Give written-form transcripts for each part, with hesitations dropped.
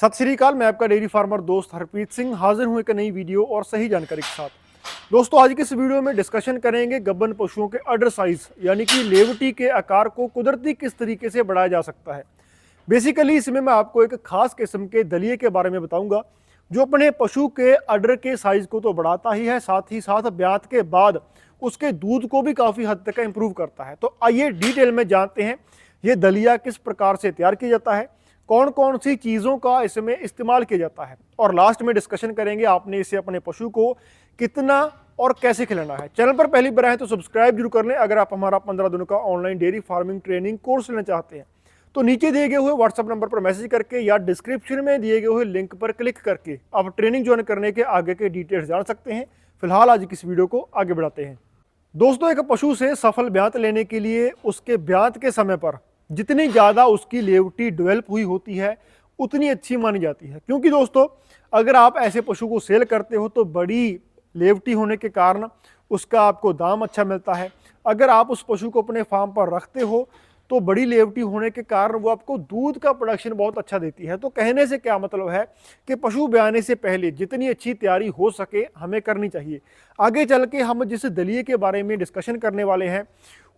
सत श्री अकाल। मैं आपका डेयरी फार्मर दोस्त हरप्रीत सिंह हाजिर हूं एक नई वीडियो और सही जानकारी के साथ। दोस्तों, आज की इस वीडियो में डिस्कशन करेंगे गब्बन पशुओं के अडर साइज यानी कि लेवटी के आकार को कुदरती किस तरीके से बढ़ाया जा सकता है। बेसिकली इसमें मैं आपको एक खास किस्म के दलिए के बारे में बताऊंगा जो अपने पशु के अडर के साइज को तो बढ़ाता ही है, साथ ही साथ ब्यात के बाद उसके दूध को भी काफ़ी हद तक इंप्रूव करता है। तो आइए डिटेल में जानते हैं ये दलिया किस प्रकार से तैयार किया जाता है, कौन कौन सी चीज़ों का इसमें इस्तेमाल किया जाता है, और लास्ट में डिस्कशन करेंगे आपने इसे अपने पशु को कितना और कैसे खिलाना है। चैनल पर पहली बार आए तो सब्सक्राइब जरूर कर लें। अगर आप हमारा 15 दिनों का online dairy farming training course लेना चाहते हैं तो नीचे दिए गए हुए व्हाट्सएप नंबर पर मैसेज करके या डिस्क्रिप्शन में दिए गए हुए लिंक पर क्लिक करके आप ट्रेनिंग ज्वाइन करने के आगे के डिटेल्स जान सकते हैं। फिलहाल आज की इस वीडियो को आगे बढ़ाते हैं। दोस्तों, एक पशु से सफल ब्यात लेने के लिए उसके ब्यात के समय पर जितनी ज़्यादा उसकी लेवटी डेवलप हुई होती है उतनी अच्छी मानी जाती है, क्योंकि दोस्तों अगर आप ऐसे पशु को सेल करते हो तो बड़ी लेवटी होने के कारण उसका आपको दाम अच्छा मिलता है। अगर आप उस पशु को अपने फार्म पर रखते हो तो बड़ी लेवटी होने के कारण वो आपको दूध का प्रोडक्शन बहुत अच्छा देती है। तो कहने से क्या मतलब है कि पशु ब्याने से पहले जितनी अच्छी तैयारी हो सके हमें करनी चाहिए। आगे चल के हम जिस दलिए के बारे में डिस्कशन करने वाले हैं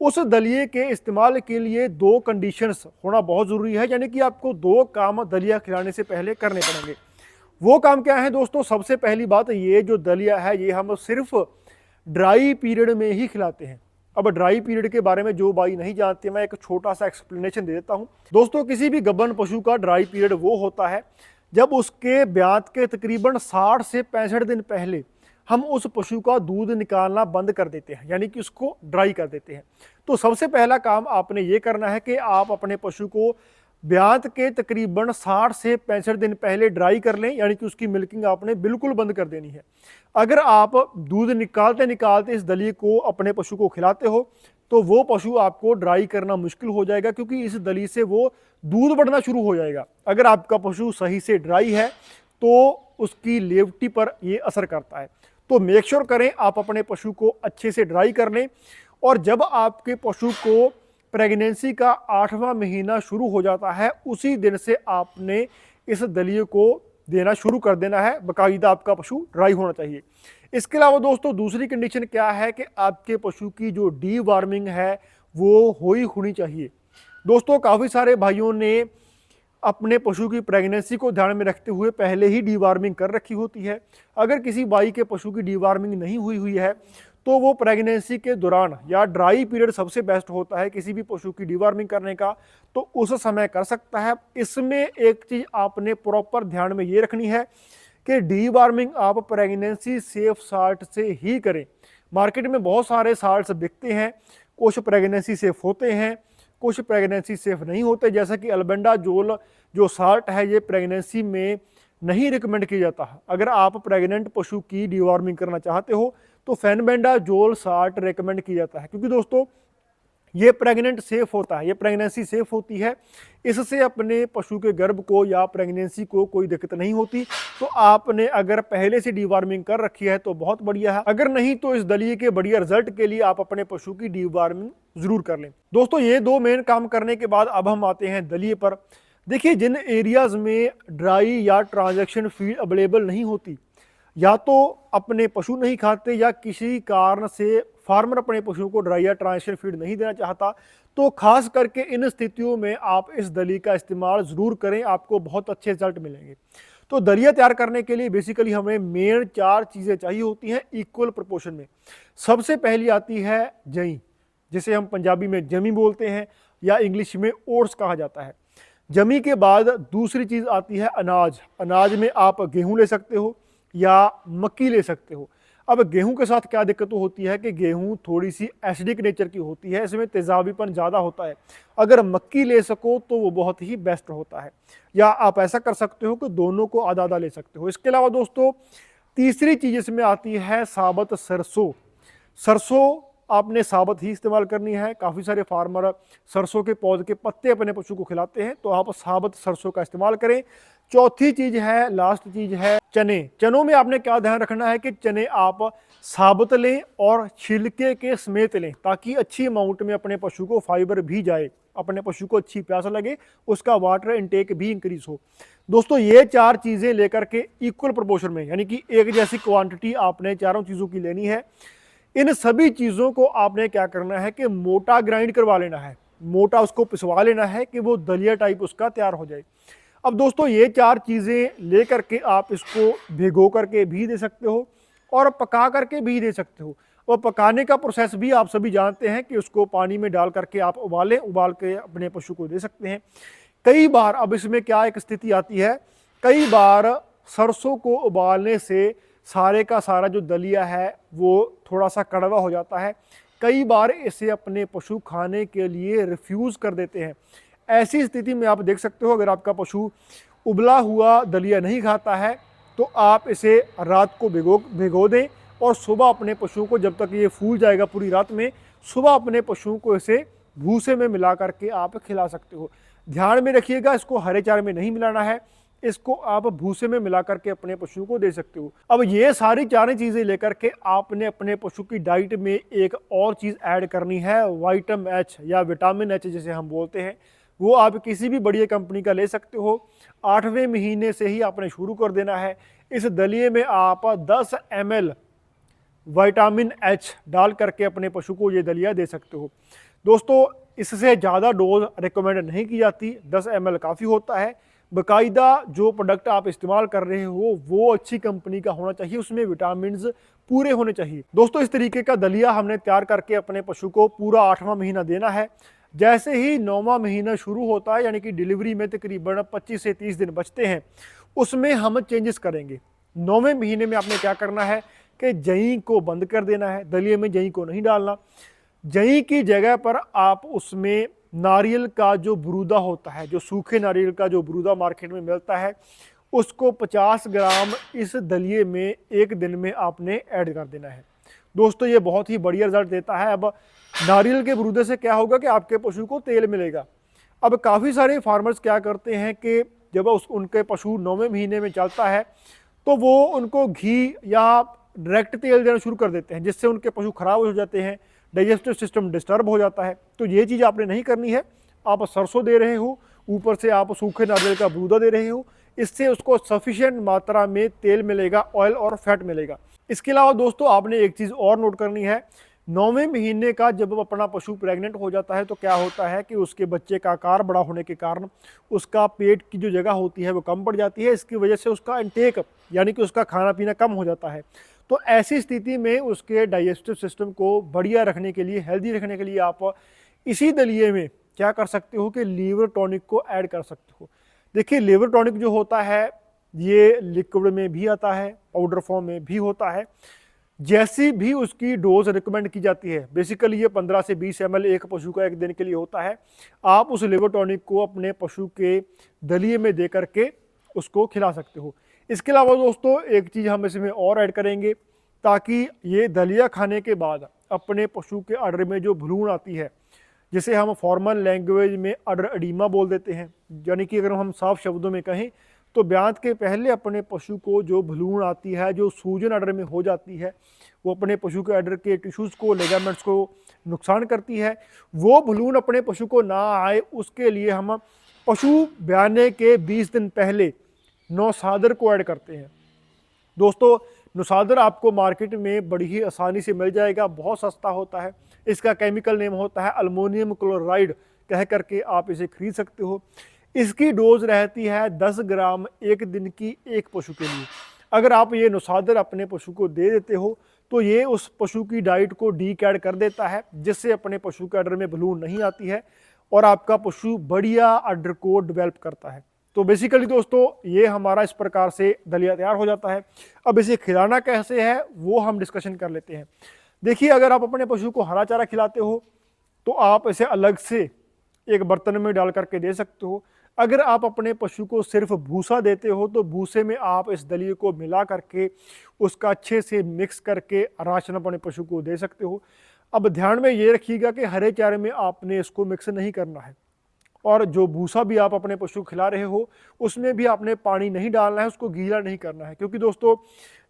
उस दलिए के इस्तेमाल के लिए दो कंडीशंस होना बहुत ज़रूरी है, यानी कि आपको दो काम दलिया खिलाने से पहले करने पड़ेंगे। वो काम क्या है दोस्तों? सबसे पहली बात, ये जो दलिया है ये हम सिर्फ ड्राई पीरियड में ही खिलाते हैं। अब ड्राई पीरियड के बारे में जो भाई नहीं जानते, मैं एक छोटा सा एक्सप्लेनेशन दे देता हूँ। दोस्तों, किसी भी गब्बन पशु का ड्राई पीरियड वो होता है जब उसके ब्यात के तकरीबन 60 से 65 दिन पहले हम उस पशु का दूध निकालना बंद कर देते हैं, यानी कि उसको ड्राई कर देते हैं। तो सबसे पहला काम आपने ये करना है कि आप अपने पशु को ब्यात के तकरीबन 60 से 65 दिन पहले ड्राई कर लें, यानी कि उसकी मिल्किंग आपने बिल्कुल बंद कर देनी है। अगर आप दूध निकालते निकालते इस दलिए को अपने पशु को खिलाते हो तो वो पशु आपको ड्राई करना मुश्किल हो जाएगा, क्योंकि इस दलिए से वो दूध बढ़ना शुरू हो जाएगा। अगर आपका पशु सही से ड्राई है तो उसकी लेवटी पर ये असर करता है। तो मेक श्योर करें आप अपने पशु को अच्छे से ड्राई कर लें, और जब आपके पशु को प्रेगनेंसी का 8वां महीना शुरू हो जाता है उसी दिन से आपने इस दलिए को देना शुरू कर देना है। बाकायदा आपका पशु ड्राई होना चाहिए। इसके अलावा दोस्तों दूसरी कंडीशन क्या है कि आपके पशु की जो डी वार्मिंग है वो होनी चाहिए। दोस्तों, काफ़ी सारे भाइयों ने अपने पशु की प्रेगनेंसी को ध्यान में रखते हुए पहले ही डीवार्मिंग कर रखी होती है। अगर किसी भाई के पशु की डीवार्मिंग नहीं हुई है तो वो प्रेगनेंसी के दौरान या ड्राई पीरियड सबसे बेस्ट होता है किसी भी पशु की डीवार्मिंग करने का, तो उस समय कर सकता है। इसमें एक चीज़ आपने प्रॉपर ध्यान में ये रखनी है कि डीवार्मिंग आप प्रेगनेंसी सेफ साल्ट से ही करें। मार्केट में बहुत सारे साल्ट्स बिकते हैं, कुछ प्रेगनेंसी सेफ होते हैं, कुछ प्रेगनेंसी सेफ नहीं होते। जैसा कि अल्बेंडाजोल जो साल्ट है ये प्रेगनेंसी में नहीं रिकमेंड किया जाता। अगर आप प्रेग्नेंट पशु की डीवार्मिंग करना चाहते हो तो फेनबेंडाजोल साल्ट रिकमेंड किया जाता है, क्योंकि दोस्तों ये प्रेग्नेंट सेफ होता है, ये प्रेगनेंसी सेफ होती है। इससे अपने पशु के गर्भ को या प्रेगनेंसी को कोई दिक्कत नहीं होती। तो आपने अगर पहले से डीवार्मिंग कर रखी है तो बहुत बढ़िया है, अगर नहीं तो इस दलिए के बढ़िया रिजल्ट के लिए आप अपने पशु की डीवार्मिंग जरूर कर लें। दोस्तों, ये दो मेन काम करने के बाद अब हम आते हैं दलिए पर। देखिए, जिन एरियाज में ड्राई या ट्रांजैक्शन फीड अवेलेबल नहीं होती, या तो अपने पशु नहीं खाते या किसी कारण से फार्मर अपने पशुओं को ड्राई या ट्रांजैक्शन फीड नहीं देना चाहता, तो खास करके इन स्थितियों में आप इस दलिए का इस्तेमाल ज़रूर करें, आपको बहुत अच्छे रिजल्ट मिलेंगे। तो दलिया तैयार करने के लिए बेसिकली हमें मेन 4 चीज़ें चाहिए होती हैं इक्वल प्रोपोर्शन में। सबसे पहली आती है जई, जिसे हम पंजाबी में जमी बोलते हैं या इंग्लिश में ओट्स कहा जाता है। जमी के बाद दूसरी चीज़ आती है अनाज। अनाज में आप गेहूं ले सकते हो या मक्की ले सकते हो। अब गेहूं के साथ क्या दिक्कत होती है कि गेहूं थोड़ी सी एसिडिक नेचर की होती है, इसमें तेजाबीपन ज़्यादा होता है। अगर मक्की ले सको तो वो बहुत ही बेस्ट होता है, या आप ऐसा कर सकते हो कि दोनों को आधा आधा ले सकते हो। इसके अलावा दोस्तों तीसरी चीज़ इसमें आती है साबुत सरसों। सरसों आपने साबुत ही इस्तेमाल करनी है। काफ़ी सारे फार्मर सरसों के पौधे के पत्ते अपने पशु को खिलाते हैं, तो आप साबुत सरसों का इस्तेमाल करें। चौथी चीज़ है, लास्ट चीज़ है चनों में आपने क्या ध्यान रखना है कि चने आप साबुत लें और छिलके के समेत लें, ताकि अच्छी अमाउंट में अपने पशु को फाइबर भी जाए, अपने पशु को अच्छी प्यास लगे, उसका वाटर इनटेक भी इंक्रीज हो। दोस्तों ये 4 चीज़ें लेकर के इक्वल प्रोपोर्शन में, यानी कि एक जैसी क्वांटिटी आपने चारों चीज़ों की लेनी है। इन सभी चीज़ों को आपने क्या करना है कि मोटा ग्राइंड करवा लेना है, मोटा उसको पिसवा लेना है कि वो दलिया टाइप उसका तैयार हो जाए। अब दोस्तों ये 4 चीज़ें लेकर के आप इसको भिगो करके भी दे सकते हो और पका करके भी दे सकते हो। और पकाने का प्रोसेस भी आप सभी जानते हैं कि उसको पानी में डाल करके आप उबाल के अपने पशु को दे सकते हैं। कई बार अब इसमें क्या एक स्थिति आती है, कई बार सरसों को उबालने से सारे का सारा जो दलिया है वो थोड़ा सा कड़वा हो जाता है। कई बार इसे अपने पशु खाने के लिए रिफ्यूज़ कर देते हैं। ऐसी स्थिति में आप देख सकते हो, अगर आपका पशु उबला हुआ दलिया नहीं खाता है तो आप इसे रात को भिगो दें और सुबह अपने पशु को, जब तक ये फूल जाएगा पूरी रात में, सुबह अपने पशु को इसे भूसे में मिला करके आप खिला सकते हो। ध्यान में रखिएगा, इसको हरे चारे में नहीं मिलाना है, इसको आप भूसे में मिला करके अपने पशु को दे सकते हो। अब ये सारी 4 चीज़ें लेकर के आपने अपने पशु की डाइट में एक और चीज़ ऐड करनी है, विटामिन एच या विटामिन एच जिसे हम बोलते हैं। वो आप किसी भी बढ़िया कंपनी का ले सकते हो। 8वें महीने से ही आपने शुरू कर देना है। इस दलिए में आप 10 ml विटामिन एच डाल करके अपने पशु को ये दलिया दे सकते हो। दोस्तों इससे ज़्यादा डोज रिकमेंड नहीं की जाती, 10 ml काफ़ी होता है। बाकायदा जो प्रोडक्ट आप इस्तेमाल कर रहे हो वो अच्छी कंपनी का होना चाहिए, उसमें विटामिन पूरे होने चाहिए। दोस्तों इस तरीके का दलिया हमने तैयार करके अपने पशु को पूरा 8वां महीना देना है। जैसे ही 9वां महीना शुरू होता है, यानी कि डिलीवरी में तकरीबन 25 से 30 दिन बचते हैं, उसमें हम चेंजेस करेंगे। 9वें महीने में आपने क्या करना है कि जई को बंद कर देना है, दलिए में जई को नहीं डालना। जई की जगह पर आप उसमें नारियल का जो बुरूदा होता है, जो सूखे नारियल का जो बुरूदा मार्केट में मिलता है, उसको 50 ग्राम इस दलिए में एक दिन में आपने ऐड कर देना है। दोस्तों ये बहुत ही बढ़िया रिजल्ट देता है। अब नारियल के बुरूदे से क्या होगा कि आपके पशु को तेल मिलेगा। अब काफ़ी सारे फार्मर्स क्या करते हैं कि जब उनके पशु 9वें महीने में चलता है तो वो उनको घी या डायरेक्ट तेल देना शुरू कर देते हैं, जिससे उनके पशु खराब हो जाते हैं, डाइजेस्टिव सिस्टम डिस्टर्ब हो जाता है। तो ये चीज़ आपने नहीं करनी है। आप सरसों दे रहे हो, ऊपर से आप सूखे नारियल का बुरूदा दे रहे हो, इससे उसको सफिशिएंट मात्रा में तेल मिलेगा, ऑयल और फैट मिलेगा। इसके अलावा दोस्तों आपने एक चीज़ और नोट करनी है, 9वें महीने का जब अपना पशु प्रेग्नेंट हो जाता है तो क्या होता है कि उसके बच्चे का आकार बड़ा होने के कारण उसका पेट की जो जगह होती है वो कम पड़ जाती है। इसकी वजह से उसका इंटेक यानी कि उसका खाना पीना कम हो जाता है। तो ऐसी स्थिति में उसके डाइजेस्टिव सिस्टम को बढ़िया रखने के लिए, हेल्दी रखने के लिए आप इसी दलिए में क्या कर सकते हो कि लीवर टॉनिक को ऐड कर सकते हो। देखिए लीवर टॉनिक जो होता है ये लिक्विड में भी आता है, पाउडर फॉर्म में भी होता है। जैसी भी उसकी डोज रिकमेंड की जाती है, बेसिकली ये 15 से 20 ml एक पशु का एक दिन के लिए होता है। आप उस लिवर टॉनिक को अपने पशु के दलिए में दे करके उसको खिला सकते हो। इसके अलावा दोस्तों एक चीज़ हम इसमें और ऐड करेंगे, ताकि ये दलिया खाने के बाद अपने पशु के अडर में जो भ्रूण आती है, जिसे हम फॉर्मल लैंग्वेज में अडर एडिमा बोल देते हैं, यानी कि अगर हम साफ शब्दों में कहें तो ब्यात के पहले अपने पशु को जो भ्रूण आती है, जो सूजन अडर में हो जाती है, वो अपने पशु के अडर के टिश्यूज़ को, लिगामेंट्स को नुकसान करती है। वो भ्रूण अपने पशु को ना आए, उसके लिए हम पशु ब्याने के 20 दिन पहले नौसादर को ऐड करते हैं। दोस्तों नौसादर आपको मार्केट में बड़ी ही आसानी से मिल जाएगा, बहुत सस्ता होता है। इसका केमिकल नेम होता है अल्मोनियम क्लोराइड, कह करके आप इसे खरीद सकते हो। इसकी डोज रहती है 10 ग्राम एक दिन की एक पशु के लिए। अगर आप ये नौसादर अपने पशु को दे देते हो तो ये उस पशु की डाइट को डीकैड कर देता है, जिससे अपने पशु के अडर में भ्रूण नहीं आती है और आपका पशु बढ़िया अडर को डेवलप करता है। तो बेसिकली दोस्तों ये हमारा इस प्रकार से दलिया तैयार हो जाता है। अब इसे खिलाना कैसे है वो हम डिस्कशन कर लेते हैं। देखिए अगर आप अपने पशु को हरा चारा खिलाते हो तो आप इसे अलग से एक बर्तन में डाल करके दे सकते हो। अगर आप अपने पशु को सिर्फ भूसा देते हो तो भूसे में आप इस दलिए को मिला करके उसका अच्छे से मिक्स करके राशन अपने पशु को दे सकते हो। अब ध्यान में ये रखिएगा कि हरे चारे में आपने इसको मिक्स नहीं करना है। और जो भूसा भी आप अपने पशु को खिला रहे हो उसमें भी आपने पानी नहीं डालना है, उसको गीला नहीं करना है। क्योंकि दोस्तों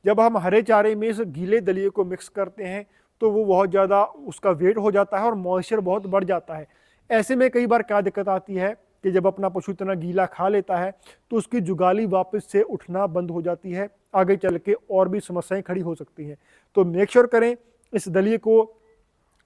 जब हम हरे चारे में इस गीले दलिए को मिक्स करते हैं तो वो बहुत ज़्यादा उसका वेट हो जाता है और मॉइस्चर बहुत बढ़ जाता है। ऐसे में कई बार क्या दिक्कत आती है कि जब अपना पशु इतना गीला खा लेता है तो उसकी जुगाली वापस से उठना बंद हो जाती है, आगे चल के और भी समस्याएं खड़ी हो सकती हैं। तो मेक श्योर करें इस दलिए को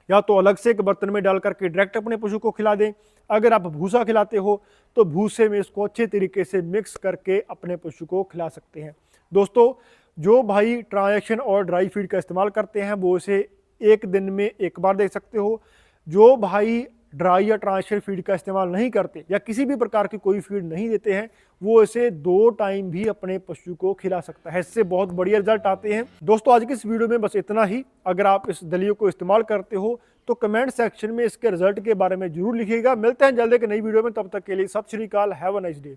या तो अलग से एक बर्तन में डाल करके डायरेक्ट अपने पशु को खिला दें। अगर आप भूसा खिलाते हो तो भूसे में इसको अच्छे तरीके से मिक्स करके अपने पशु को खिला सकते हैं। दोस्तों जो भाई ट्रांजैक्शन और ड्राई फीड का इस्तेमाल करते हैं वो इसे एक दिन में एक बार दे सकते हो। जो भाई ड्राई या ट्रांजैक्शन फीड का इस्तेमाल नहीं करते या किसी भी प्रकार की कोई फीड नहीं देते हैं वो इसे 2 टाइम भी अपने पशु को खिला सकता है। इससे बहुत बढ़िया रिजल्ट आते हैं। दोस्तों आज की इस वीडियो में बस इतना ही। अगर आप इस दलिए को इस्तेमाल करते हो तो कमेंट सेक्शन में इसके रिजल्ट के बारे में जरूर लिखिएगा। मिलते हैं जल्द एक नई वीडियो में, तब तक के लिए सत श्री अकाल, हैव अ नाइस डे।